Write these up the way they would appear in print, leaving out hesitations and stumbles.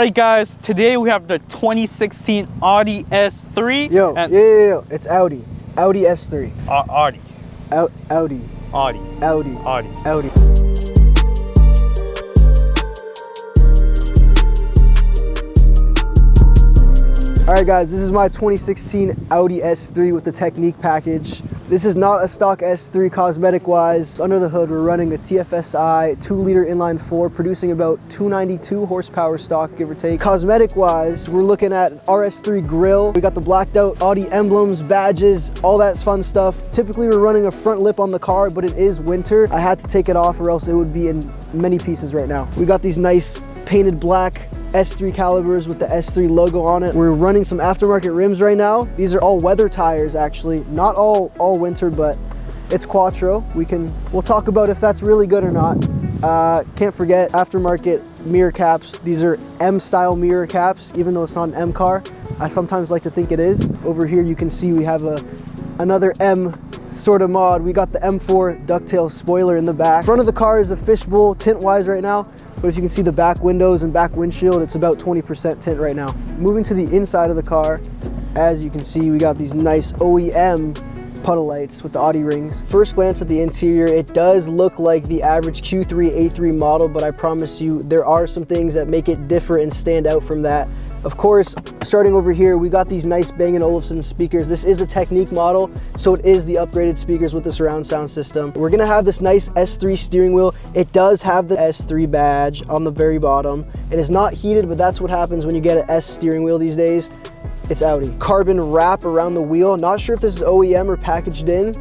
right, guys, today we have the 2016 Audi S3. Yo, it's Audi S3. Audi. Audi. All right, guys, this is my 2016 Audi S3 with the Technique package. This is not a stock S3 cosmetic-wise. Under the hood, we're running a TFSI 2-liter inline-4, producing about 292 horsepower stock, give or take. Cosmetic-wise, we're looking at RS3 grille. We got the blacked out Audi emblems, badges, all that fun stuff. Typically, we're running a front lip on the car, but it is winter. I had to take it off or else it would be in many pieces right now. We got these nice painted black S3 calibers with the S3 logo on it. We're running some aftermarket rims right now. These are all weather tires, actually. Not all winter, but it's Quattro. We'll talk about if that's really good or not. Can't forget aftermarket mirror caps. These are M-style mirror caps, even though it's not an M car. I sometimes like to think it is. Over here you can see we have another M sort of mod. We got the M4 ducktail spoiler in the back. Front of the car is a fishbowl tint-wise right now. But if you can see the back windows and back windshield, it's about 20% tint right now. Moving to the inside of the car, as you can see, we got these nice OEM puddle lights with the Audi rings. First glance at the interior, it does look like the average Q3 A3 model, but I promise you, there are some things that make it differ and stand out from that. Of course, starting over here, we got these nice Bang & Olufsen speakers. This is a Technique model, so it is the upgraded speakers with the surround sound system. We're gonna have this nice S3 steering wheel. It does have the S3 badge on the very bottom. It is not heated, but that's what happens when you get an S steering wheel these days. It's Audi. Carbon wrap around the wheel. Not sure if this is OEM or packaged in,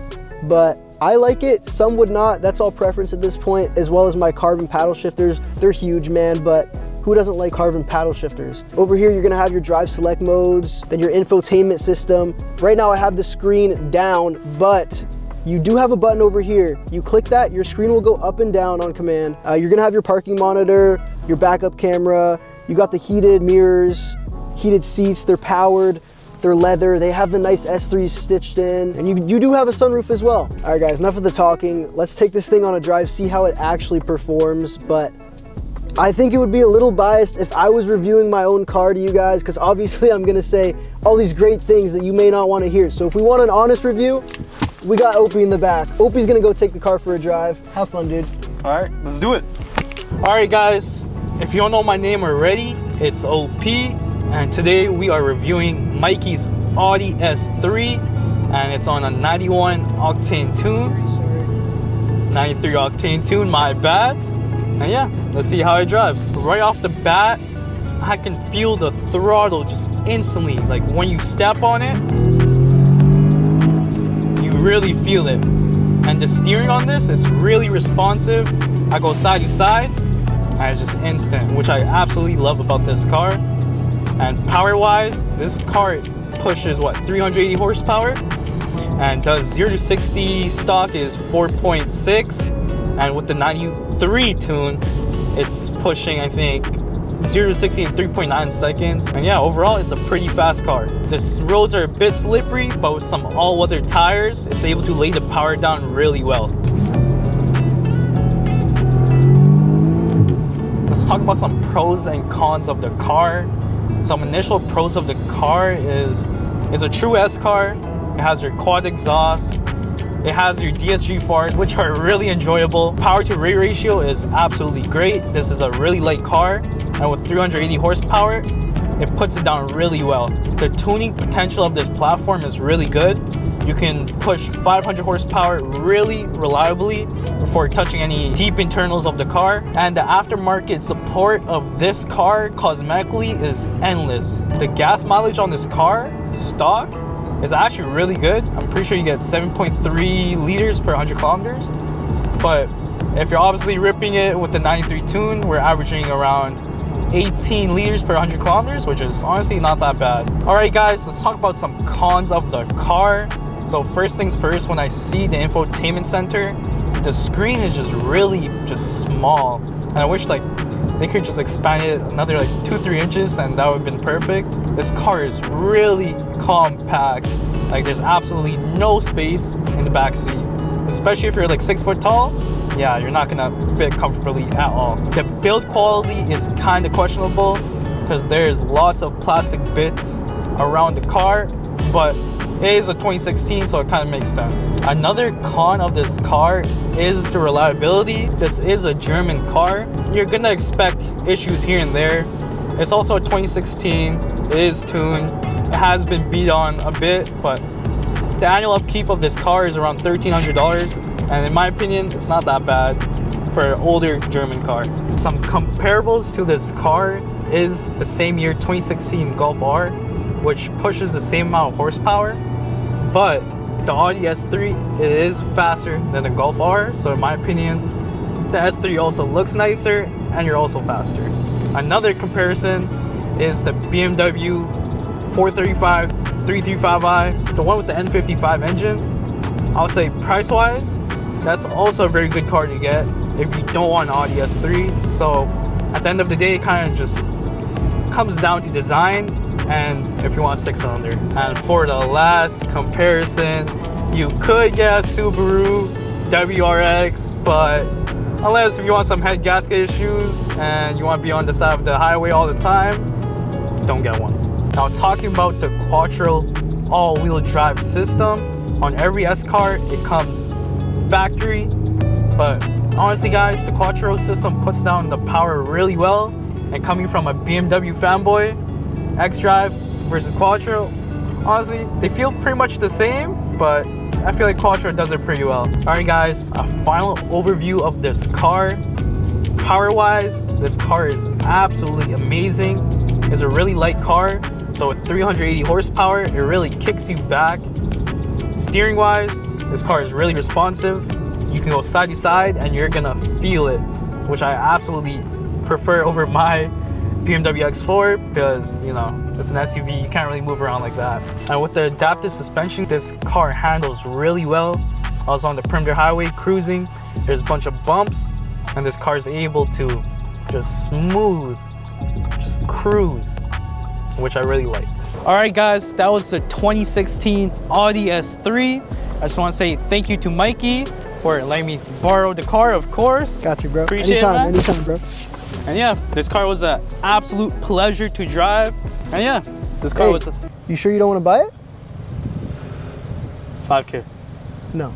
but I like it. Some would not. That's all preference at this point, as well as my carbon paddle shifters. They're huge, man, but who doesn't like carbon paddle shifters? Over here, you're gonna have your drive select modes, then your infotainment system. Right now I have the screen down, but you do have a button over here. You click that, your screen will go up and down on command. You're gonna have your parking monitor, your backup camera. You got the heated mirrors, heated seats, they're powered. They're leather, they have the nice S3s stitched in, and you do have a sunroof as well. All right guys, enough of the talking. Let's take this thing on a drive, see how it actually performs, but I think it would be a little biased if I was reviewing my own car to you guys, because obviously I'm gonna say all these great things that you may not want to hear. So if we want an honest review, we got Opie in the back. Opie's gonna go take the car for a drive. Have fun, dude. All right, let's do it. All right, guys, if you don't know my name already, it's OP, and today we are reviewing Mikey's Audi S3, and it's on a 91 octane tune. 93 octane tune, my bad. And yeah, let's see how it drives. Right off the bat, I can feel the throttle just instantly. Like when you step on it, you really feel it. And the steering on this, it's really responsive. I go side to side, and it's just instant, which I absolutely love about this car. And power-wise, this car pushes, 380 horsepower? And does 0 to 60 stock is 4.6. And with the 93 tune, it's pushing, I think, 0 to 60 in 3.9 seconds. And yeah, overall, it's a pretty fast car. The roads are a bit slippery, but with some all-weather tires, it's able to lay the power down really well. Let's talk about some pros and cons of the car. Some initial pros of the car is it's a true S car. It has your quad exhaust. It has your DSG forks, which are really enjoyable. Power to weight ratio is absolutely great. This is a really light car, and with 380 horsepower, it puts it down really well. The tuning potential of this platform is really good. You can push 500 horsepower really reliably before touching any deep internals of the car. And the aftermarket support of this car cosmetically is endless. The gas mileage on this car, stock, is actually really good. I'm pretty sure you get 7.3 liters per 100 kilometers. But if you're obviously ripping it with the 93 tune, we're averaging around 18 liters per 100 kilometers, which is honestly not that bad. All right, guys, let's talk about some cons of the car. So first things first, when I see the infotainment center, the screen is just really small. And I wish they could just expand it another 2-3 inches, and that would have been perfect. This car is really compact. There's absolutely no space in the back seat, especially if you're 6 foot tall. Yeah, you're not gonna fit comfortably at all. The build quality is kind of questionable. because there's lots of plastic bits around the car, but it is a 2016, so it kind of makes sense. Another con of this car is the reliability. This is a German car. You're gonna expect issues here and there. It's also a 2016, it is tuned. It has been beat on a bit, but the annual upkeep of this car is around $1,300, and in my opinion, it's not that bad for an older German car. Some comparables to this car is the same year 2016 Golf R, which pushes the same amount of horsepower, but the Audi S3 it is faster than the Golf R, so in my opinion, the S3 also looks nicer and you're also faster. Another comparison is the BMW 435 335i, the one with the N55 engine. I'll say price-wise, that's also a very good car to get if you don't want an Audi S3. So at the end of the day, it kind of just comes down to design and if you want a 6-cylinder. And for the last comparison, you could get a Subaru WRX, but unless if you want some head gasket issues and you want to be on the side of the highway all the time, don't get one. Now talking about the Quattro all-wheel drive system, on every S car it comes factory, but honestly guys, the Quattro system puts down the power really well, and coming from a BMW fanboy, X-Drive versus Quattro, honestly they feel pretty much the same, but I feel like Quattro does it pretty well. Alright guys, a final overview of this car. Power wise, this car is absolutely amazing. It's a really light car, so with 380 horsepower, it really kicks you back. Steering wise, this car is really responsive. You can go side to side and you're gonna feel it, which I absolutely prefer over my BMW X4 because, you know, it's an SUV, you can't really move around like that. And with the adaptive suspension, this car handles really well. I was on the perimeter highway cruising, there's a bunch of bumps, and this car is able to just smooth, just cruise, which I really like. All right guys, that was the 2016 Audi S3. I just want to say thank you to Mikey for letting me borrow the car, of course. Got you, bro. Appreciate anytime, it, man. anytime, bro. And yeah, this car was an absolute pleasure to drive. And yeah, this car was You sure you don't want to buy it? $5K. No.